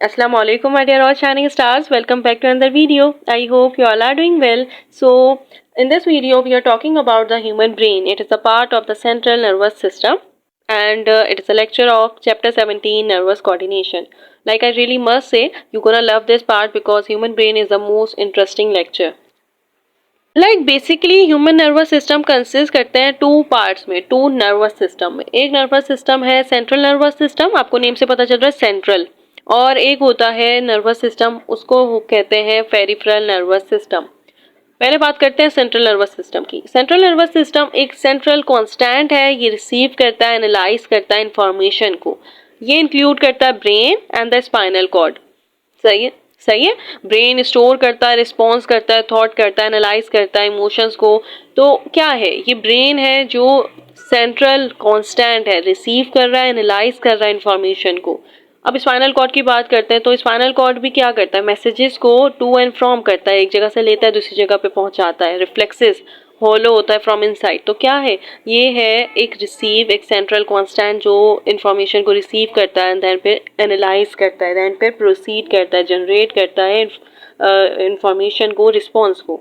Assalamu alaikum, my dear all shining stars. Welcome back to another video. I hope you all are doing well. So, in this video, we are talking about the human brain. It is a part of the central nervous system, and it is a lecture of chapter 17, nervous coordination. Like, I really must say, you're gonna love this part because human brain is the most interesting lecture. Basically human nervous system consist करते हैं two parts में, to nervous system में। एक nervous system है central nervous system, आपको name से पता चल रहा है सेंट्रल, और एक होता है नर्वस सिस्टम, उसको कहते हैं पेरिफेरल नर्वस सिस्टम। पहले बात करते हैं सेंट्रल नर्वस सिस्टम की। सेंट्रल नर्वस सिस्टम एक सेंट्रल कांस्टेंट है, ये रिसीव करता है, एनालाइज करता है इंफॉर्मेशन को। ये इंक्लूड करता है brain and the spinal cord. सही है। ब्रेन स्टोर करता है, रिस्पॉन्स करता है, थॉट करता है, एनालाइज करता है इमोशंस को। तो क्या है, ये ब्रेन है जो सेंट्रल कांस्टेंट है, रिसीव कर रहा है, एनालाइज कर रहा है इंफॉर्मेशन को। अब स्पाइनल कॉर्ड की बात करते हैं तो स्पाइनल कॉर्ड भी क्या करता है, मैसेजेस को टू एंड फ्रॉम करता है, एक जगह से लेता है दूसरी जगह पे पहुंचाता है। रिफ्लेक्सेस होलो होता है फ्रॉम इनसाइड। तो क्या है, ये है एक रिसीव, एक सेंट्रल कांस्टेंट जो इंफॉर्मेशन को रिसीव करता है, देन फिर एनालाइज करता है, देन फिर प्रोसीड करता है, जनरेट करता है इंफॉर्मेशन को, रिस्पॉन्स को।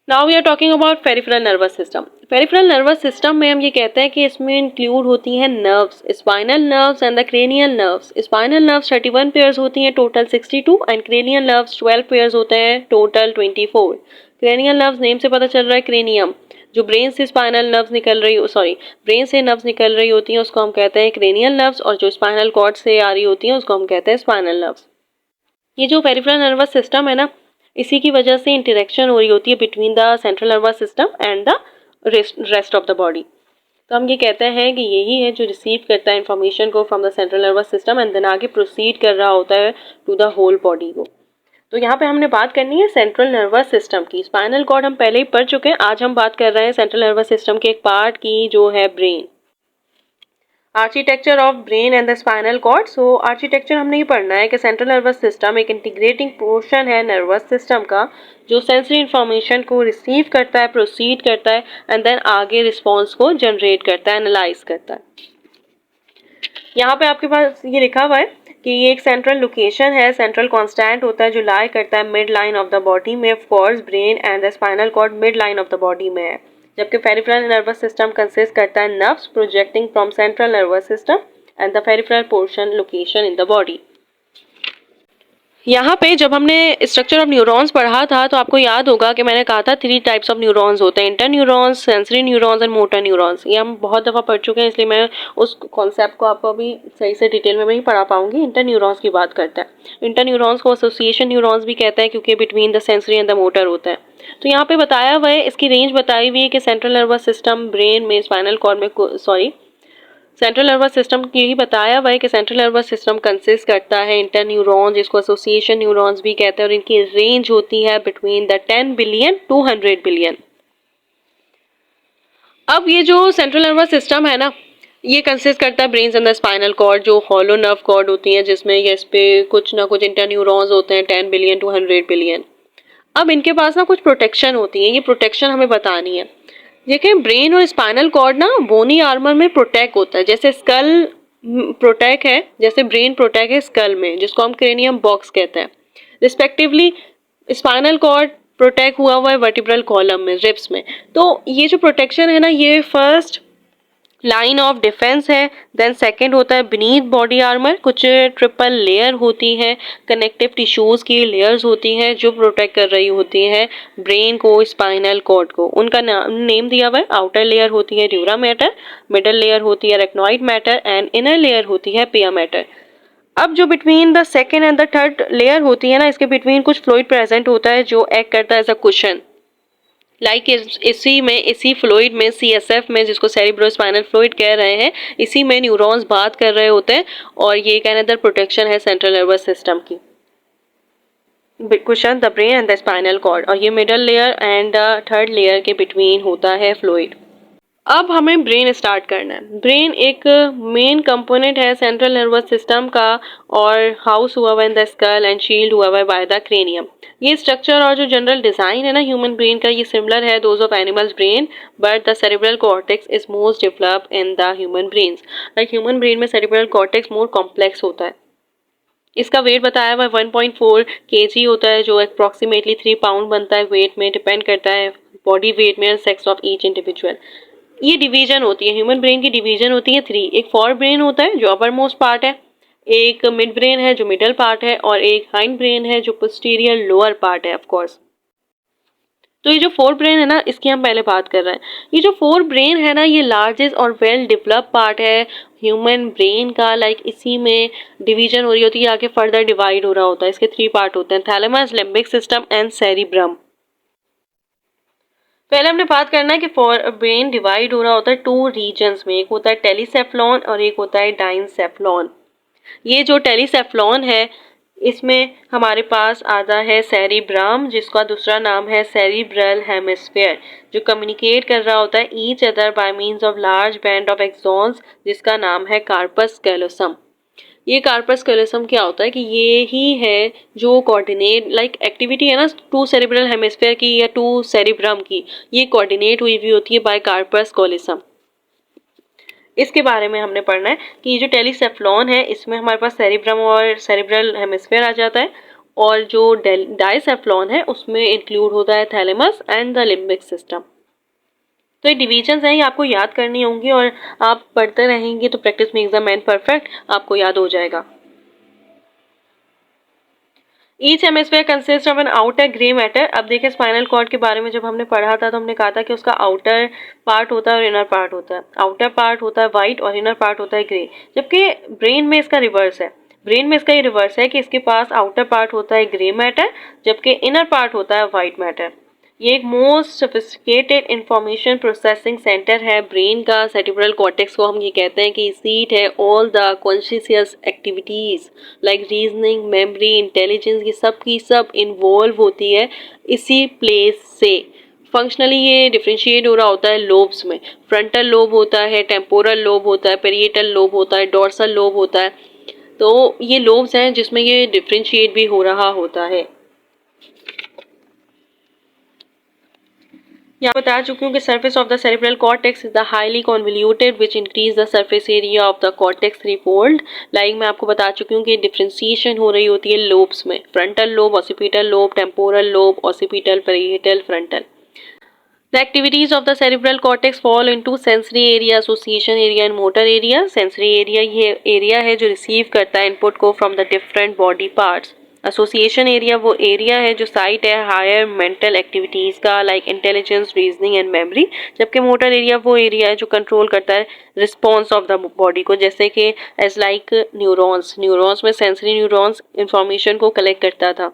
Now we are talking about peripheral nervous system. Peripheral nervous system में हम ये कहते हैं कि इसमें इंक्लूड होती हैं nerves, spinal nerves and the cranial nerves. Spinal nerves 31 pairs होती हैं, total 62, and cranial nerves 12 pairs होते हैं, टोटल 24। क्रेनियल नर्व्स नेम से पता चल रहा है क्रेनियम, जो ब्रेन से स्पाइनल नर्व्स निकल रही ब्रेन से नर्व्स निकल रही होती हैं उसको हम कहते हैं क्रेनियल नर्व्स, और जो स्पाइनल कॉर्ड से आ रही होती हैं उसको हम कहते हैं स्पाइनल नर्व्स। ये जो पेरिफेरल नर्वस सिस्टम है ना, इसी की वजह से इंटरेक्शन हो रही होती है between the central nervous system and the rest of the body. तो हम ये कहते हैं कि यही है जो रिसीव करता है इन्फॉर्मेशन को from the central nervous system and then आगे प्रोसीड कर रहा होता है टू द होल बॉडी को। तो यहाँ पे हमने बात करनी है सेंट्रल नर्वस सिस्टम की। स्पाइनल कॉर्ड हम पहले ही पढ़ चुके हैं, आज हम बात कर रहे हैं सेंट्रल नर्वस सिस्टम के एक पार्ट की जो है brain. Architecture of brain and the spinal cord. So architecture हमने ये पढ़ना है कि सेंट्रल नर्वस सिस्टम एक इंटीग्रेटिंग पोर्शन है नर्वस सिस्टम का, जो सेंसरी इंफॉर्मेशन को रिसीव करता है, प्रोसीड करता है, एंड देन आगे रिस्पॉन्स को जनरेट करता है, एनालाइज करता है। यहाँ पे आपके पास ये लिखा हुआ है कि ये एक सेंट्रल लोकेशन है, सेंट्रल कांस्टेंट होता है जो लाई करता है mid line of the body में। Of course brain and the spinal cord mid line of the body में है, जबकि पेरिफेरल नर्वस सिस्टम कंसिस्ट करता है nerves projecting from central nervous system and the peripheral portion location in the body. यहाँ पे जब हमने स्ट्रक्चर ऑफ न्यूरॉन्स पढ़ा था तो आपको याद होगा कि मैंने कहा था 3 टाइप्स ऑफ न्यूरॉन्स होते हैं, inter neurons, sensory neurons and motor neurons. ये हम बहुत दफ़ा पढ़ चुके हैं, इसलिए मैं उस कॉन्सेप्ट को आपको अभी सही से डिटेल में नहीं पढ़ा पाऊंगी। इंटर न्यूरॉन्स की बात करते हैं। इंटर न्यूरॉन्स को एसोसिएशन न्यूरॉन्स भी कहते हैं क्योंकि between the sensory and the motor होता है। तो यहाँ पे बताया हुआ है, इसकी रेंज बताई हुई है कि सेंट्रल नर्वस सिस्टम ब्रेन में, स्पाइनल कॉर्ड में, सेंट्रल नर्वस सिस्टम यही बताया हुआ है कि सेंट्रल नर्वस सिस्टम कंसिस्ट करता है इंटर न्यूरॉन्स, जिसको एसोसिएशन न्यूरॉन्स भी कहते हैं, और इनकी रेंज होती है between the 10 billion to 100 billion. अब ये जो सेंट्रल नर्वस सिस्टम है ना, ये कंसिस्ट करता है brain and the spinal cord, जो हॉलो नर्व कॉर्ड होती है, जिसमें इस पे कुछ ना कुछ इंटर न्यूरॉन्स होते हैं 10 बिलियन टू 100 बिलियन। अब इनके पास ना कुछ प्रोटेक्शन होती है, ये प्रोटेक्शन हमें बतानी है। देखिए, ब्रेन और स्पाइनल कॉर्ड ना बोनी आर्मर में प्रोटेक्ट होता है, जैसे स्कल प्रोटेक्ट है, जैसे ब्रेन प्रोटेक्ट है स्कल में, जिसको हम क्रेनियम बॉक्स कहते हैं। रिस्पेक्टिवली स्पाइनल कॉर्ड प्रोटेक्ट हुआ है वर्टिब्रल कॉलम में, रिब्स में। तो ये जो प्रोटेक्शन है ना, ये फर्स्ट लाइन ऑफ डिफेंस है। देन सेकंड होता है बीनीथ बॉडी आर्मर, कुछ ट्रिपल लेयर होती है, कनेक्टिव टिश्यूज की लेयर्स होती हैं जो प्रोटेक्ट कर रही होती हैं ब्रेन को, स्पाइनल कॉर्ड को। उनका नेम दिया हुआ है। आउटर लेयर होती है ड्यूरा मैटर, मिडल लेयर होती है arachnoid matter, and inner layer होती है पिया मैटर। अब जो between the second and the third layer होती है ना, इसके बिटवीन कुछ फ्लूइड प्रेजेंट होता है जो एक्ट करता है एज अ कुशन। इसी फ्लूइड में, CSF में, जिसको सेरिब्रोस्पाइनल फ्लूइड कह रहे हैं, इसी में न्यूरॉन्स बात कर रहे होते हैं, और ये एक अनदर प्रोटेक्शन है सेंट्रल नर्वस सिस्टम की। Cushion the brain and the spinal cord, और ये middle layer and third layer के बिटवीन होता है फ्लूइड। अब हमें ब्रेन स्टार्ट करना है। ब्रेन एक मेन कंपोनेंट है सेंट्रल नर्वस सिस्टम का, और हाउस हुआ हुआ in the skull and shield हुआ हुआ है बाय द क्रेनियम। ये स्ट्रक्चर और जो जनरल डिजाइन है ना ह्यूमन ब्रेन का, ये सिमिलर है those of animals brain, but the cerebral cortex is most developed in the human brains. Like human brain में सेरेब्रल कॉर्टेक्स मोर कॉम्प्लेक्स होता है। इसका वेट बताया हुआ 1.4 kg होता है, जो अप्रॉक्सीमेटली 3 पाउंड बनता है वेट में, डिपेंड करता है बॉडी वेट में, सेक्स ऑफ ईच इंडिविजुअल। ये डिवीजन होती है, ह्यूमन ब्रेन की डिवीजन होती है 3। एक फोर ब्रेन होता है जो अपर मोस्ट पार्ट है, एक मिड ब्रेन है जो मिडल पार्ट है, और एक हाइंड ब्रेन है जो पोस्टीरियर लोअर पार्ट है ऑफ कोर्स। तो ये जो फोर ब्रेन है ना, इसकी हम पहले बात कर रहे हैं। ये जो फोर ब्रेन है ना, ये लार्जेस्ट और वेल डेवलप पार्ट है ह्यूमन ब्रेन का। लाइक इसी में डिवीजन हो रही होती है, आगे फर्दर डिवाइड हो रहा होता है। इसके 3 पार्ट होते हैं, thalamus, limbic system and cerebrum. पहले हमने बात करना है कि फोर ब्रेन डिवाइड हो रहा होता है 2 रीजन्स में। एक होता है टेलीसेफ्लॉन और एक होता है डाइनसेफ्लॉन। ये जो टेलीसेफ्लॉन है, इसमें हमारे पास आता है सेरिब्रम, जिसका दूसरा नाम है सेरिब्रल हेमिस्फीयर, जो कम्युनिकेट कर रहा होता है each other by means of large band of axons, जिसका नाम है कार्पस कैलोसम। ये कार्पस कैलोसम क्या होता है कि ये ही है जो कोऑर्डिनेट लाइक एक्टिविटी है ना 2 सेरिब्रल हेमिस्फीयर की या 2 सेरिब्रम की, ये कोऑर्डिनेट हुई हुई होती है बाय कार्पस कैलोसम। इसके बारे में हमने पढ़ना है कि ये जो टेलीसेफ्लॉन है, इसमें हमारे पास सेरिब्रम और सेरिब्रल हेमिस्फीयर आ जाता है, और जो डाइसेफ्लॉन है उसमें इंक्लूड होता है thalamus and the limbic system. तो ये डिविजन्स हैं, ये आपको याद करनी होंगी, और आप पढ़ते रहेंगे तो practice makes the man perfect, आपको याद हो जाएगा। Each hemisphere consist of an outer grey matter. अब देखिए स्पाइनल कॉर्ड के बारे में जब हमने पढ़ा था तो हमने कहा था कि उसका आउटर पार्ट होता है और इनर पार्ट होता है। आउटर पार्ट होता है वाइट और इनर पार्ट होता है ग्रे, जबकि ब्रेन में इसका रिवर्स है। ब्रेन में इसका ये रिवर्स है कि इसके पास आउटर पार्ट होता है ग्रे मैटर, जबकि इनर पार्ट होता है वाइट मैटर। ये एक most sophisticated information processing centre है ब्रेन का। सेरिब्रल कॉर्टेक्स को हम ये कहते हैं कि सीट है all the conscious activities like reasoning, memory, intelligence, ये सब की सब इन्वॉल्व होती है इसी प्लेस से। फंक्शनली ये डिफ्रेंशिएट हो रहा होता है लोब्स में। फ्रंटल लोब होता है, टेम्पोरल लोब होता है, पेरिएटल लोब होता है, डोर्सल लोब होता है। तो ये लोब्स हैं जिसमें ये डिफ्रेंशिएट भी हो रहा होता है। यहाँ बता चुकी हूँ कि surface of the cerebral cortex is the highly convoluted which increase the surface area of the cortex threefold। Like मैं आपको बता चुकी हूँ कि डिफ्रेंसिएशन हो रही होती है लोब्स में, frontal lobe, occipital lobe, temporal lobe, occipital, parietal, frontal. The activities of the cerebral cortex fall into sensory area, association area and motor area। Sensory area ये एरिया है जो रिसीव करता है इनपुट को from the different body parts। Association area वो area है जो site है हायर मेंटल एक्टिविटीज़ का like intelligence, reasoning and memory. जबकि मोटर एरिया वो एरिया है जो कंट्रोल करता है रिस्पॉन्स ऑफ द बॉडी को, जैसे कि एज लाइक न्यूरॉन्स। न्यूरॉन्स में सेंसरी न्यूरॉन्स इंफॉर्मेशन को कलेक्ट करता था,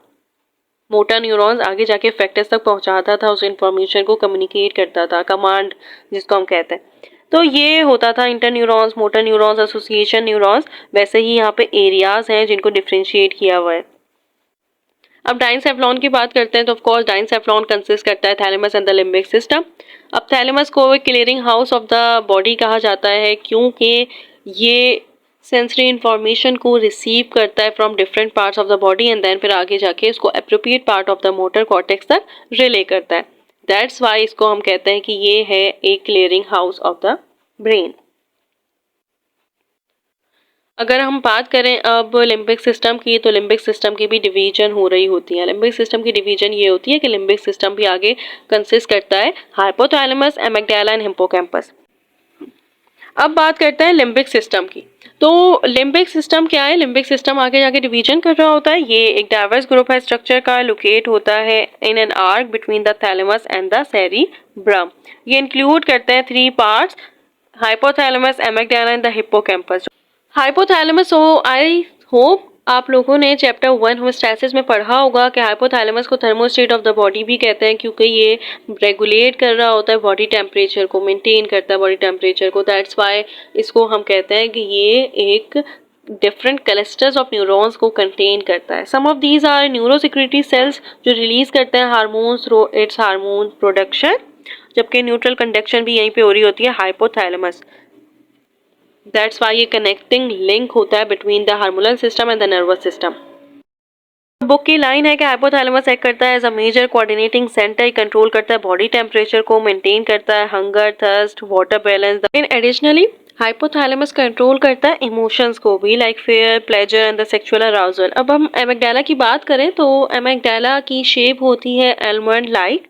मोटर न्यूरॉन्स आगे जाके इफेक्टर्स तक पहुंचाता था, उस इंफॉर्मेशन को कम्युनिकेट करता था, कमांड जिसको हम कहते हैं। तो ये होता था inter neurons, motor neurons, association neurons. वैसे ही यहाँ पे एरियाज हैं जिनको डिफ्रेंशिएट किया हुआ है। अब डाइनसेफ्लॉन की बात करते हैं तो ऑफ कोर्स डाइनसेफ्लॉन कंसिस्ट करता है thalamus and the limbic system. अब थैलेमस को clearing house of the body कहा जाता है, क्योंकि ये सेंसरी इंफॉर्मेशन को रिसीव करता है from different parts of the body and then फिर आगे जाके इसको appropriate part of the motor cortex तक रिले करता है। दैट्स वाई इसको हम कहते हैं कि ये है एक clearing house of the brain. अगर हम बात करें अब लिम्बिक सिस्टम की, तो लिम्बिक सिस्टम की भी डिवीजन हो रही होती है। लिम्बिक सिस्टम की डिवीजन ये होती है कि लिम्बिक सिस्टम भी आगे कंसिस्ट करता है हाइपोथैलेमस, एमिग्डाला एंड हिप्पोकैम्पस। अब बात करते हैं लिम्बिक सिस्टम की। तो लिम्बिक सिस्टम क्या है? लिम्बिक सिस्टम आगे जाके डिवीजन कर रहा होता है। ये एक डाइवर्स ग्रुप है स्ट्रक्चर का, लोकेट होता है in an arc between the thalamus and the cerebrum. ये इंक्लूड करते हैं 3 parts, hypothalamus, amygdala and the hippocampus. Hypothalamus, I hope आप लोगों ने चैप्टर 1 होमोस्टैसिस में पढ़ा होगा कि हाइपोथैलेमस को थर्मोस्टेट ऑफ द बॉडी भी कहते हैं, क्योंकि ये रेगुलेट कर रहा होता है बॉडी टेम्परेचर को, मेंटेन करता है बॉडी टेम्परेचर को। दैट्स वाई इसको हम कहते हैं कि ये एक डिफरेंट क्लस्टर्स ऑफ न्यूरॉन्स को कंटेन करता है। Some of these are neurosecretory cells जो रिलीज करते हैं hormones through its hormone production, जबकि न्यूट्रल कंडक्शन भी यहीं पे हो रही होती है हाइपोथैलेमस। दैट्स वाई ये कनेक्टिंग लिंक होता है between the hormonal system and the nervous system. Book की लाइन है कि हाइपोथैलेमस एक्ट करता है as a major coordinating centre, control करता है बॉडी टेम्परेचर को, मेंटेन करता है hunger, thirst, water balance. In additionally hypothalamus control करता है इमोशंस को भी, like fear, pleasure and the sexual arousal. अब हम एमिगडाला की बात करें तो एमिगडाला की शेप होती है एलमंड लाइक,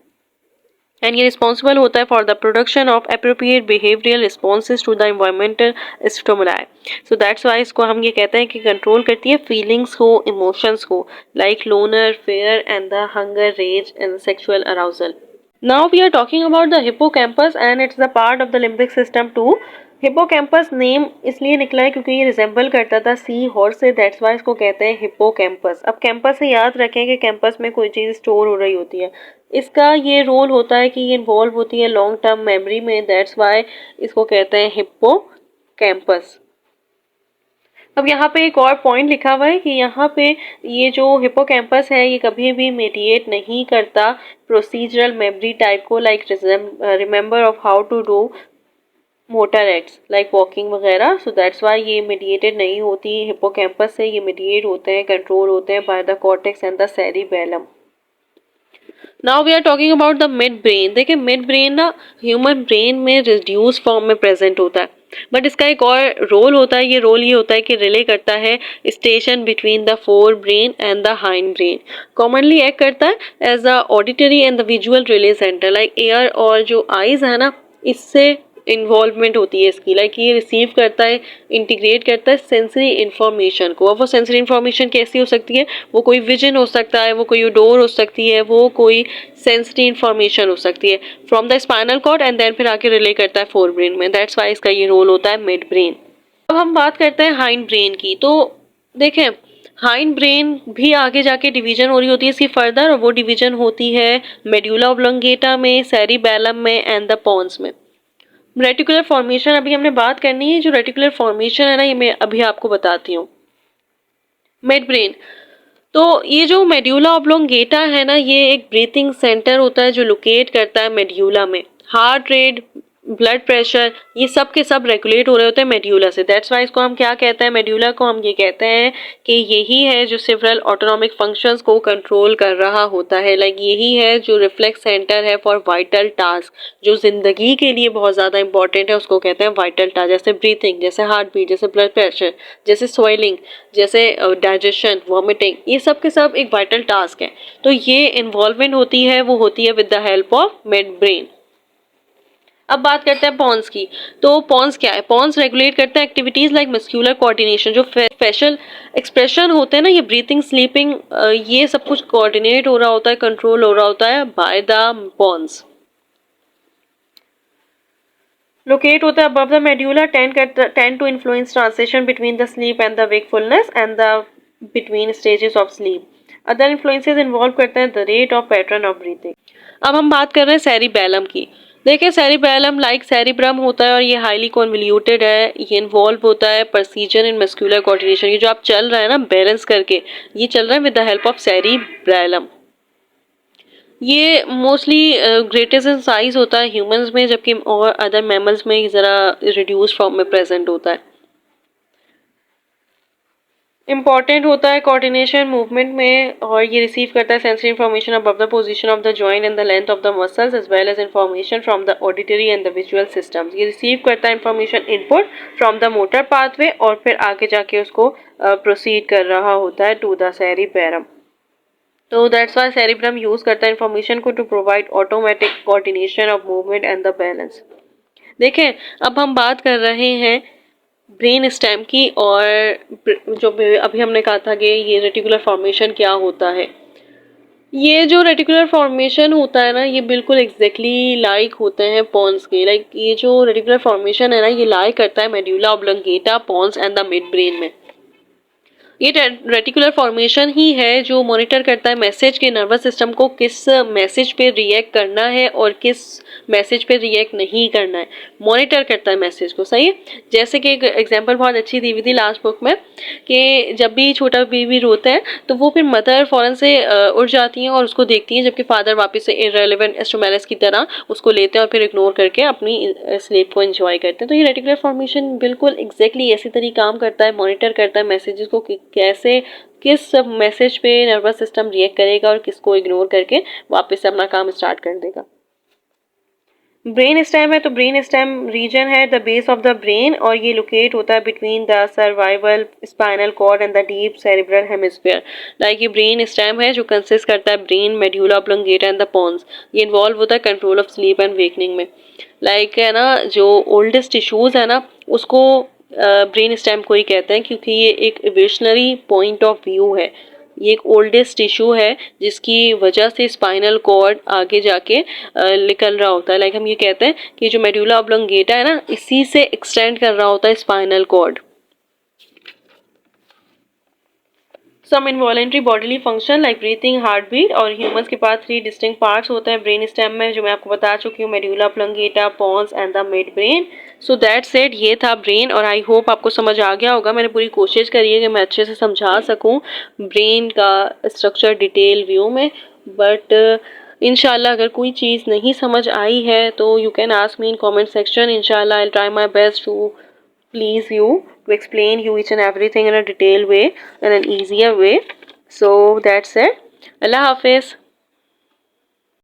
एंड ये रिस्पॉन्सिबल होता है for the production of appropriate behavioural responses to the environmental stimuli. So that's why इसको हम ये कहते हैं कि कंट्रोल करती है फीलिंग्स को, इमोशंस को, like loner, fear and the hunger, rage and sexual arousal. Now we are talking about the hippocampus and it's the part of the limbic system too. Hippocampus name इसलिए निकला है क्योंकि ये resemble करता था sea horse से, that's why इसको कहते हैं हिपोकैम्पस। अब कैंपस से याद रखें कि कैंपस में कोई चीज़ स्टोर हो रही होती है, इसका ये रोल होता है कि ये इन्वॉल्व होती है लॉन्ग टर्म मेमोरी में, दैट्स वाई इसको कहते हैं हिप्पोकैम्पस। अब यहाँ पे एक और पॉइंट लिखा हुआ है कि यहाँ पे ये जो हिपोकैम्पस है ये कभी भी मेडिएट नहीं करता प्रोसीजरल मेमोरी टाइप को, like remember of how to do motor acts like walking वगैरह। सो दैट्स वाई ये मेडिएटेड नहीं होती हिपोकैम्पस से, ये मेडिएट होते हैं, कंट्रोल होते हैं by the cortex and the cerebellum. Now we are talking about the midbrain. देखिए मिड ब्रेन ना ह्यूमन ब्रेन में रिड्यूस फॉर्म में प्रेजेंट होता है, बट इसका एक और रोल होता है, ये रोल ये होता है कि रिले करता है station between the forebrain and the hindbrain. Commonly act करता है as the auditory and the visual relay centre, like ear और जो आईज है ना इससे इन्वॉल्वमेंट होती है इसकी, लाइक ये रिसीव करता है, इंटीग्रेट करता है सेंसरी इन्फॉर्मेशन को। अब वो सेंसरी इन्फॉर्मेशन कैसी हो सकती है, वो कोई विजन हो सकता है, वो कोई ओडोर हो सकती है, वो कोई सेंसरी इन्फॉर्मेशन हो सकती है from the spinal cord and then फिर आके रिले करता है फोर ब्रेन में, दैट्स वाई इसका ये रोल होता है मिड ब्रेन। अब हम बात करते हैं हाइंड ब्रेन की। तो देखें हाइंड ब्रेन भी आगे जाके डिवीजन हो रही होती है इसकी फर्दर, और वो डिवीजन होती है मेड्यूला ऑब्लोंगेटा में, सेरिबेलम में एंड द पॉन्स में। रेटिकुलर फॉर्मेशन अभी हमने बात करनी है, जो रेटिकुलर फॉर्मेशन है ना ये मैं अभी आपको बताती हूँ। मिड ब्रेन, तो ये जो मेड्यूला ऑब्लोंगेटा है ना ये एक ब्रीथिंग सेंटर होता है जो लोकेट करता है मेड्यूला में। हार्ट रेट, ब्लड प्रेशर, ये सब के सब रेगुलेट हो रहे होते हैं मेड्यूला से, दैट्स वाई इसको हम क्या कहते हैं, मेड्यूला को हम ये कहते हैं कि यही है जो सेवरल ऑटोनॉमिक फंक्शंस को कंट्रोल कर रहा होता है, लाइक यही है जो रिफ्लेक्स सेंटर है फॉर वाइटल टास्क, जो जिंदगी के लिए बहुत ज़्यादा इंपॉर्टेंट है, उसको कहते हैं वाइटल टास्क, जैसे ब्रीथिंग, जैसे हार्ट बीट, जैसे ब्लड प्रेशर, जैसे स्वेलिंग, जैसे डाइजेशन, वॉमिटिंग, ये सब के सब एक वाइटल टास्क है। तो ये इन्वॉल्वमेंट होती है, वो होती है with the help of mid brain. अब बात करते हैं पॉन्स की। तो पॉन्स क्या है, पॉन्स रेगुलेट करते हैं एक्टिविटीज लाइक मस्क्यूलर कोऑर्डिनेशन, जो फेशियल एक्सप्रेशन होते हैं ना, ये ब्रीथिंग, स्लीपिंग, ये सब कुछ कोऑर्डिनेट हो रहा होता है, कंट्रोल हो रहा होता है बाय द पॉन्स। लोकेट होता है above the medulla, tend to influence transition between the sleep and the wakefulness and the between stages of sleep. Other influences involve करते हैं the rate of pattern of breathing. अब हम बात कर रहे हैं सेरिबेलम की। देखिए सेरिबेलम लाइक सेरिब्रम होता है और ये हाईली कॉन्वल्यूटेड है, ये इन्वॉल्व होता है प्रोसीजर इन मस्कुलर कोऑर्डिनेशन। ये जो आप चल रहा है ना बैलेंस करके, ये चल रहा है with the help of cerebellum. ये मोस्टली ग्रेटेस्ट इन साइज होता है ह्यूमंस में, जबकि और अदर मैमल्स में ज़रा रिड्यूस फॉर्म में प्रेजेंट होता है। इम्पॉर्टेंट होता है कोऑर्डिनेशन मूवमेंट में, और ये रिसीव करता है sensory information above the position of the joint and the length of the muscles as well as information from the auditory and the visual systems. ये रिसीव करता है information input from the motor pathway और फिर आगे जाके उसको proceed कर रहा होता है टू द सेरिबेलम। तो दैट्स वाई सेरिब्रम यूज करता है इन्फॉर्मेशन को to provide automatic coordination of movement and the balance. देखें अब हम बात कर रहे हैं ब्रेन स्टेम की, और जो अभी हमने कहा था कि ये रेटिकुलर फॉर्मेशन क्या होता है। ये जो रेटिकुलर फॉर्मेशन होता है ना ये बिल्कुल एग्जैक्टली लाइक होते हैं पॉन्स के, लाइक ये जो रेटिकुलर फॉर्मेशन है ना ये लाइक करता है medulla oblongata, pons and the midbrain में। ये रेटिकुलर फॉर्मेशन ही है जो मॉनिटर करता है मैसेज के नर्वस सिस्टम को, किस मैसेज पे रिएक्ट करना है और किस मैसेज पे रिएक्ट नहीं करना है, मॉनिटर करता है मैसेज को। सही है, जैसे कि एक एग्जांपल बहुत अच्छी दी हुई थी लास्ट बुक में कि जब भी छोटा बेबी रोता है तो वो फिर मदर फौरन से उठ जाती हैं और उसको देखती हैं, जबकि फादर वापस से इररिलेवेंट स्टिमुलस की तरह उसको लेते हैं और फिर इग्नोर करके अपनी स्लीप को एंजॉय करते हैं। तो ये रेटिकुलर फॉर्मेशन बिल्कुल एग्जैक्टली ऐसी तरह काम करता है, मॉनिटर करता है मैसेजेस को कि कैसे किस मैसेज पे नर्वस सिस्टम रिएक्ट करेगा और किसको इग्नोर करके वापस से अपना काम स्टार्ट कर देगा। ब्रेन स्टेम है तो ब्रेन स्टेम रीजन है the base of the brain और ये लोकेट होता है between the cervical spinal cord and the deep cerebral hemisphere. Like ये ब्रेन स्टेम है जो कंसिस्ट करता है brain, medulla oblongata and the pons. ये इन्वॉल्व होता है control of sleep and wakening में। लाइक है ना, जो ओल्डेस्ट टिश्यूज है ना उसको ब्रेन स्टेम को ही कहते हैं, क्योंकि ये एक इवोल्यूशनरी पॉइंट ऑफ व्यू है। ये एक ओल्डेस्ट टिश्यू है जिसकी वजह से स्पाइनल कॉर्ड आगे जाके निकल रहा होता है। लाइक हम ये कहते हैं कि जो मेडुला ऑब्लोंगेटा है ना, इसी से एक्सटेंड कर रहा होता है spinal cord. Some involuntary bodily function like breathing, heart beat. और ह्यूमंस के पास 3 डिस्टिंक्ट पार्ट्स होते हैं ब्रेन स्टेम में, जो मैं आपको बता चुकी हूँ, medulla oblongata, pons and the midbrain. So that's it, ये था ब्रेन। और आई होप आपको समझ आ गया होगा। मैंने पूरी कोशिश करी है कि मैं अच्छे से समझा सकूँ ब्रेन का स्ट्रक्चर डिटेल व्यू में, बट इंशाल्लाह अगर कोई चीज़ नहीं समझ आई है तो you can ask me in comment section. इंशाल्लाह I will try my best to please you to explain you each and everything in a detailed way, in an easier way. So that's it. Allah Hafiz.